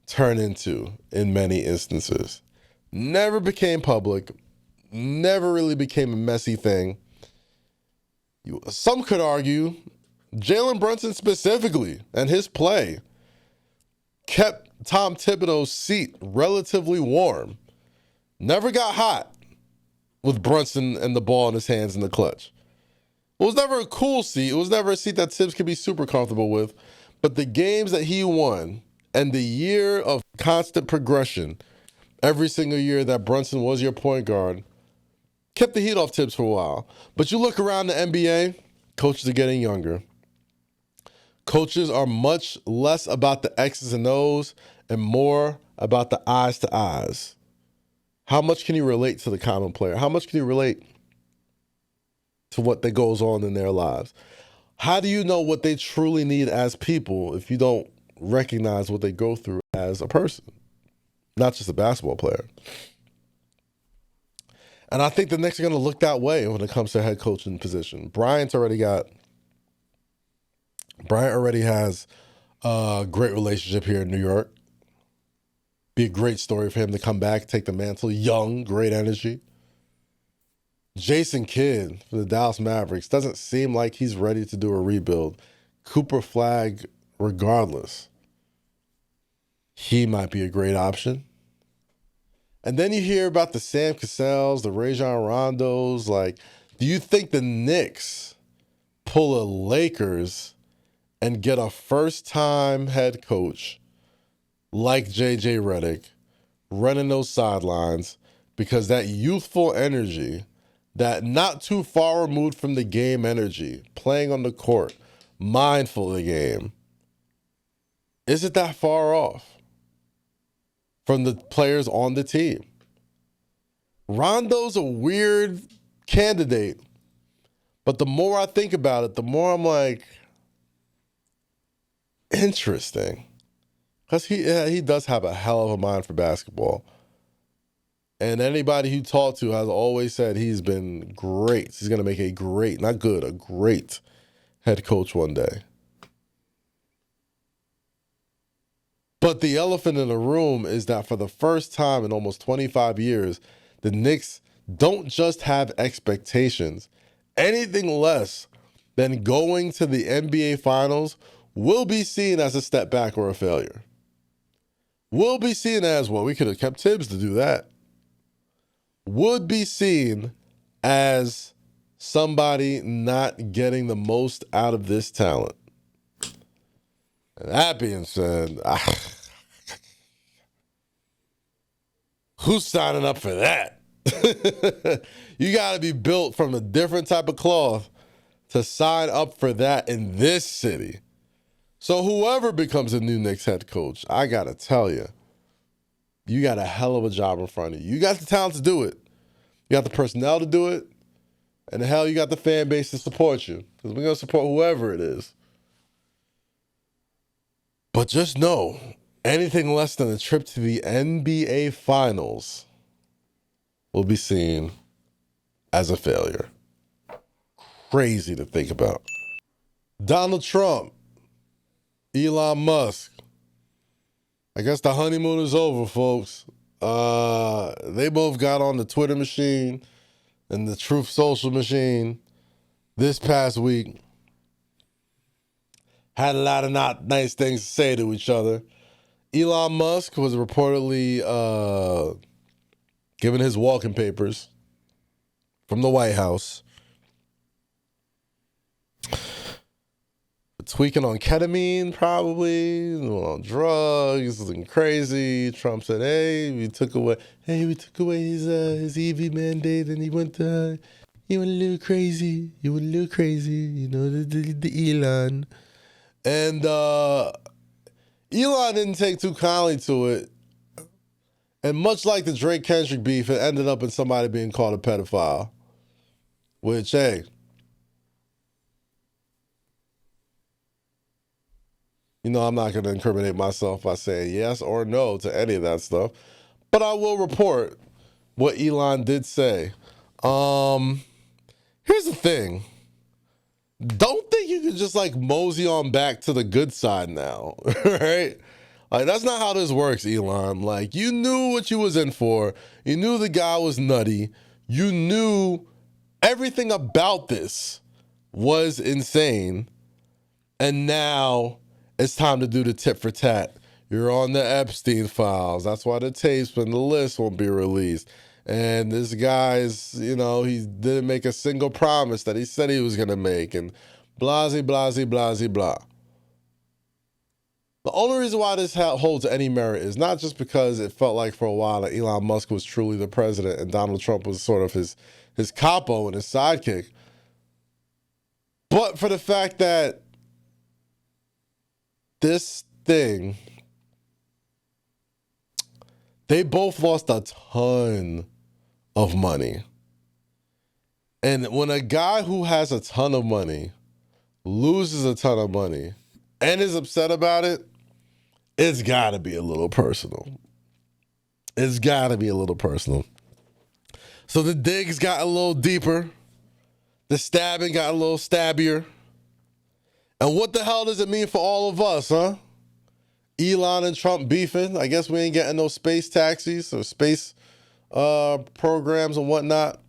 turn into in many instances. Never became public, never really became a messy thing. Some could argue Jalen Brunson specifically and his play kept Tom Thibodeau's seat relatively warm. Never got hot with Brunson and the ball in his hands in the clutch. It was never a cool seat. It was never a seat that Tibbs could be super comfortable with. But the games that he won and the year of constant progression, every single year that Brunson was your point guard, kept the heat off Tibbs for a while. But you look around the NBA, coaches are getting younger. Coaches are much less about the X's and O's and more about the eyes to eyes. How much can you relate to the common player? How much can you relate to what that goes on in their lives? How do you know what they truly need as people if you don't recognize what they go through as a person, not just a basketball player? And I think the Knicks are going to look that way when it comes to head coaching position. Bryant already has a great relationship here in New York. Be a great story for him to come back, take the mantle. Young, great energy. Jason Kidd for the Dallas Mavericks doesn't seem like he's ready to do a rebuild. Cooper Flagg, regardless, he might be a great option. And then you hear about the Sam Cassells, the Rajon Rondos. Like, do you think the Knicks pull a Lakers and get a first-time head coach like J.J. Redick running those sidelines because that youthful energy, that not too far removed from the game energy, playing on the court, mindful of the game, isn't that far off from the players on the team? Rondo's a weird candidate, but the more I think about it, the more I'm like, interesting. Because he does have a hell of a mind for basketball. And anybody who talked to has always said he's been great. He's going to make a great, not good, a great head coach one day. But the elephant in the room is that for the first time in almost 25 years, the Knicks don't just have expectations. Anything less than going to the NBA Finals will be seen as a step back or a failure. Will be seen as, well, we could have kept Tibbs to do that. Would be seen as somebody not getting the most out of this talent. And that being said, who's signing up for that? You got to be built from a different type of cloth to sign up for that in this city. So whoever becomes a new Knicks head coach, I got to tell you, you got a hell of a job in front of you. You got the talent to do it. You got the personnel to do it. And the hell, you got the fan base to support you. Because we're going to support whoever it is. But just know, anything less than a trip to the NBA Finals will be seen as a failure. Crazy to think about. Donald Trump, Elon Musk. I guess the honeymoon is over, folks. They both got on the Twitter machine and the Truth Social machine this past week. Had a lot of not nice things to say to each other. Elon Musk was reportedly given his walking papers from the White House. Tweaking on ketamine, probably, on drugs, something crazy. Trump said, we took away his EV mandate, and he went a little crazy. He went a little crazy, the Elon. And Elon didn't take too kindly to it. And much like the Drake-Kendrick beef, it ended up in somebody being called a pedophile. Which, hey, I'm not going to incriminate myself by saying yes or no to any of that stuff. But I will report what Elon did say. Here's the thing. Don't think you can just mosey on back to the good side now, right? That's not how this works, Elon. You knew what you was in for. You knew the guy was nutty. You knew everything about this was insane. And now it's time to do the tit for tat. You're on the Epstein files. That's why the tapes and the list won't be released. And this guy's, he didn't make a single promise that he said he was going to make. And blah, blah, blah, blah. The only reason why this holds any merit is not just because it felt like for a while that Elon Musk was truly the president and Donald Trump was sort of his capo and his sidekick, but for the fact that this thing, they both lost a ton of money. And when a guy who has a ton of money loses a ton of money and is upset about it, it's got to be a little personal. It's got to be a little personal. So the digs got a little deeper. The stabbing got a little stabbier. And what the hell does it mean for all of us, huh? Elon and Trump beefing. I guess we ain't getting no space taxis or space programs and whatnot.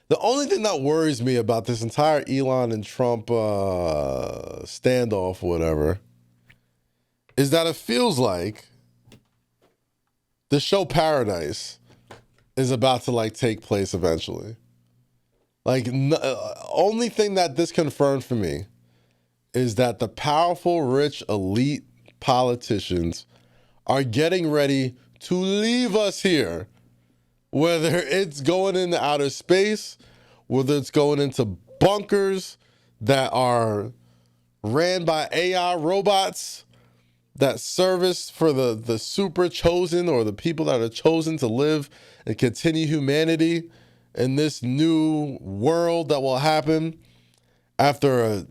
The only thing that worries me about this entire Elon and Trump standoff or whatever is that it feels like the show Paradise is about to take place eventually. Only thing that this confirmed for me is that the powerful, rich, elite politicians are getting ready to leave us here, whether it's going into outer space, whether it's going into bunkers that are ran by AI robots that service for the super chosen or the people that are chosen to live and continue humanity in this new world that will happen after a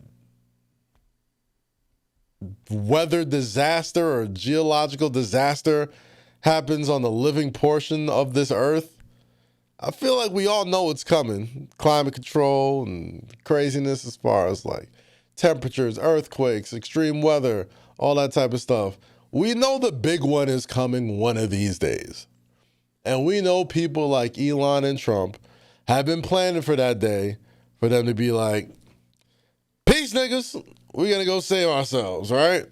weather disaster or geological disaster happens on the living portion of this earth. I feel like we all know it's coming. Climate control and craziness as far as temperatures, earthquakes, extreme weather, all that type of stuff. We know the big one is coming one of these days. And we know people like Elon and Trump have been planning for that day, for them to be like, peace, niggas. we're going to go save ourselves, right?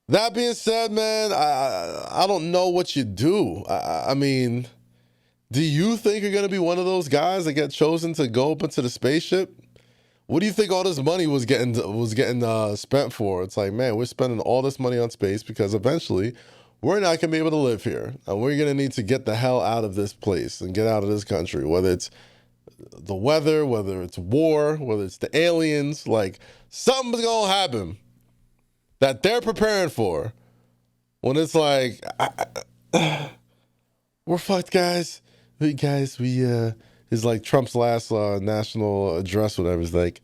That being said, man, I don't know what you do. I mean, do you think you're going to be one of those guys that get chosen to go up into the spaceship? What do you think all this money was getting spent for? It's like, man, we're spending all this money on space because eventually we're not going to be able to live here. And we're going to need to get the hell out of this place and get out of this country, whether it's the weather, whether it's war, whether it's the aliens. Like, something's going to happen that they're preparing for when it's like, we're fucked, guys. It's like Trump's last national address, whatever. It's like,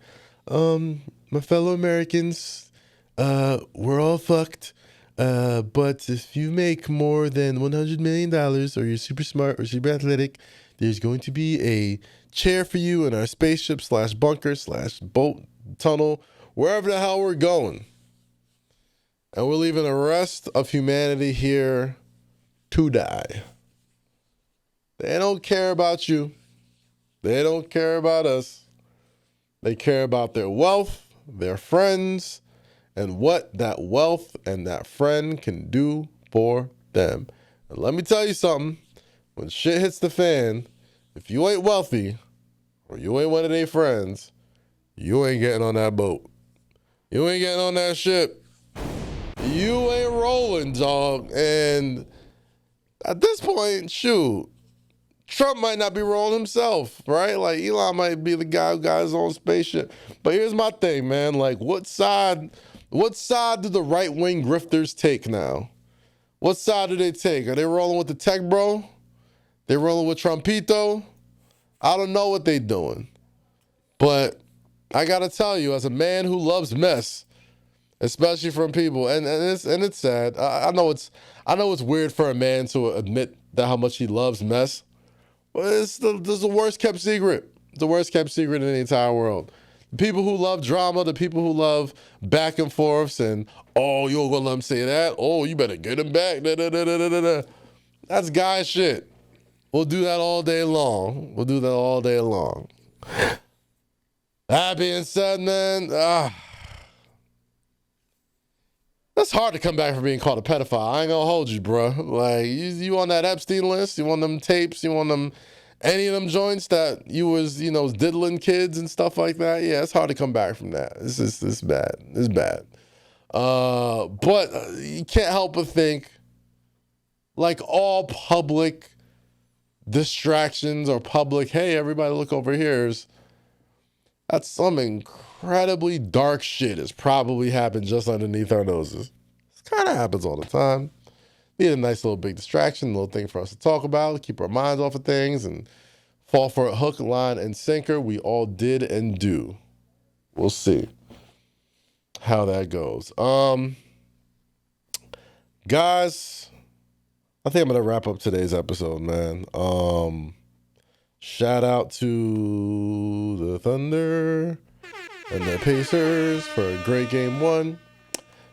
my fellow Americans, we're all fucked. But if you make more than $100 million or you're super smart or super athletic, there's going to be a chair for you in our spaceship / bunker / boat tunnel, wherever the hell we're going. And we're leaving the rest of humanity here to die. They don't care about you. They don't care about us. They care about their wealth, their friends, and what that wealth and that friend can do for them. And let me tell you something. When shit hits the fan, if you ain't wealthy or you ain't one of their friends, you ain't getting on that boat. You ain't getting on that ship. You ain't rolling, dog. And at this point, shoot, Trump might not be rolling himself, right? Like, Elon might be the guy who got his own spaceship. But here's my thing, man. Like, what side do the right-wing grifters take now? What side do they take? Are they rolling with the tech bro? They rolling with Trumpito? I don't know what they doing. But I got to tell you, as a man who loves mess, especially from people, and it's sad. I know it's weird for a man to admit that how much he loves mess. But it's the worst kept secret. The worst kept secret in the entire world. The people who love drama, the people who love back and forths, and oh, you don't gonna let him say that. Oh, you better get him back. Da, da, da, da, da, da. That's guy shit. We'll do that all day long. That being said, man, that's hard to come back from being called a pedophile. I ain't gonna hold you, bro. Like, you on that Epstein list? You want them tapes? You want them, any of them joints that you was, diddling kids and stuff like that? Yeah, it's hard to come back from that. It's bad. It's bad. But you can't help but think, like, all public distractions or public, hey, everybody look over here, that's some incredibly dark shit has probably happened just underneath our noses. It kind of happens all the time. Need a nice little big distraction, a little thing for us to talk about, keep our minds off of things, and fall for a hook, line, and sinker. We all did and do. We'll see how that goes. Guys, I think I'm going to wrap up today's episode, man. Shout out to the Thunder and the Pacers for a great game one.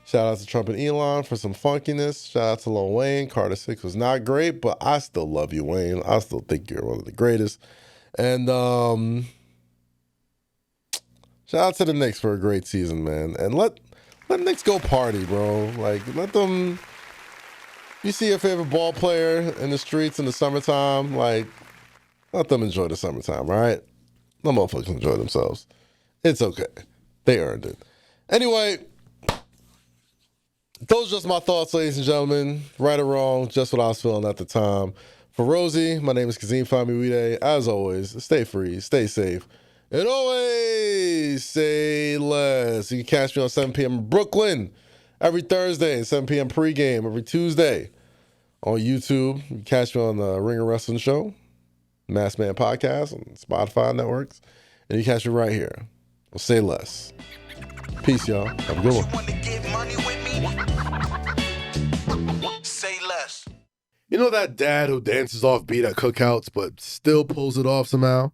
Shout out to Trump and Elon for some funkiness. Shout out to Lil Wayne. Carter 6 was not great, but I still love you, Wayne. I still think you're one of the greatest. And shout out to the Knicks for a great season, man. And let Knicks go party, bro. Like, let them... You see your favorite ball player in the streets in the summertime, like, let them enjoy the summertime, right? The motherfuckers enjoy themselves. It's okay. They earned it. Anyway, those are just my thoughts, ladies and gentlemen. Right or wrong, just what I was feeling at the time. For Rosie, my name is Kazeem. Find me every day. As always, stay free, stay safe, and always say less. You can catch me on 7 p.m. in Brooklyn every Thursday, 7 p.m. pregame every Tuesday on YouTube. You can catch me on the Ringer Wrestling Show, Masked Man Podcast on Spotify networks. And you catch me right here. Well, say less. Peace, y'all. Have a good one.
Say less.
You know that dad who dances off beat at cookouts but still pulls it off somehow?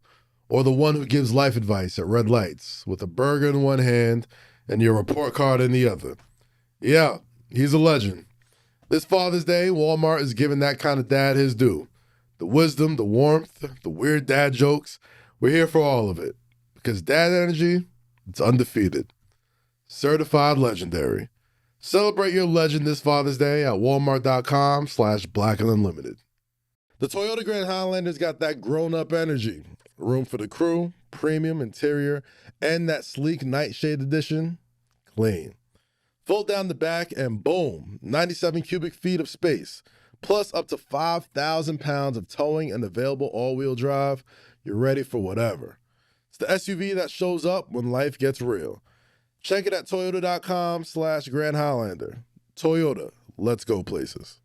Or the one who gives life advice at red lights with a burger in one hand and your report card in the other? Yeah, he's a legend. This Father's Day, Walmart is giving that kind of dad his due. The wisdom, the warmth, the weird dad jokes, we're here for all of it. Because dad energy It's undefeated. Certified legendary. Celebrate your legend this Father's Day at walmart.com/blackandunlimited. The Toyota Grand Highlander's got that grown-up energy. Room for the crew, premium interior, and that sleek nightshade edition, clean. Fold down the back and boom, 97 cubic feet of space, plus up to 5,000 pounds of towing and available all-wheel drive. You're ready for whatever. It's the SUV that shows up when life gets real. Check it at toyota.com/Grand Highlander. Toyota, let's go places.